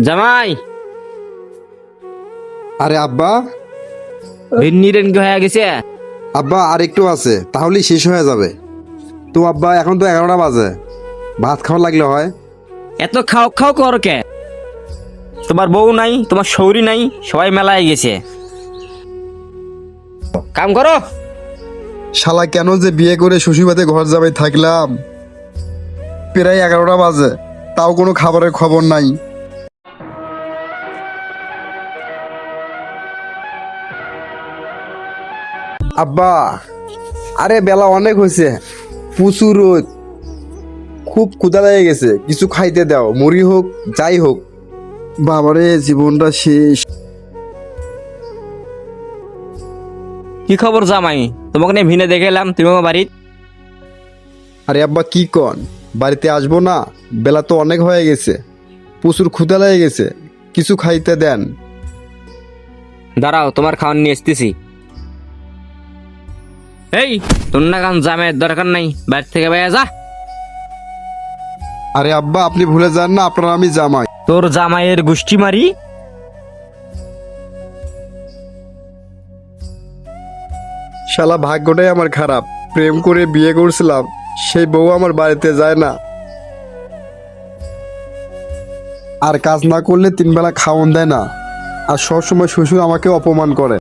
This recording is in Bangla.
জামাই আরে আব্বা, ভিন্নি রেন হয়ে গেছে। আব্বা আর একটু আছে তাহলেই শেষ হয়ে যাবে। তো আব্বা এখন তো 11টা বাজে, ভাত খাওয়া লাগলে হয়। এত খাও খাও কর কে? তোমার বউ নাই, তোমার শৌরি নাই, সবাই মেলায় গেছে। কাম করো। শালা কেন যে বিয়ে করে শ্বশুরবাড়িতে ঘর যাবে থাকলাম, প্রায় 11টা বাজে, তাও কোনো খাবারের খবর নাই। আব্বা, আরে বেলা অনেক হয়েছে, প্রচুর রোদ, খুব ক্ষুধা লেগে গেছে, কিছু খাইতে দাও, মুড়ি হোক যাই হোক। বাবারে জীবনটা শেষ। কি খবর জামাই? তোমাকে নিয়ে ভিনে দেখে এলাম, তুমি আমার বাড়ির। আরে আব্বা কি কন, বাড়িতে আসবো না? বেলা তো অনেক হয়ে গেছে, প্রচুর ক্ষুধা লেগে গেছে, কিছু খাইতে দেন। দাঁড়াও, তোমার খাওয়ান নিয়ে আসতেছি। এই তোর না কান জামাইয়ের দরকার নাই, বাড়ি থেকে বাইরে যা। আরে আব্বা আপনি ভুলে যান না, আপনার আমি জামাই। তোর জামাইয়ের গুষ্টি মারি। শালা ভাগ্যটাই আমার খারাপ, প্রেম করে বিয়ে করছিলাম, সেই বউ আমার বাড়িতে যায় না, আর কাজ না করলে 3 বেলা খাওয়ান দেয় না, আর সবসময় শ্বশুর আমাকে অপমান করে।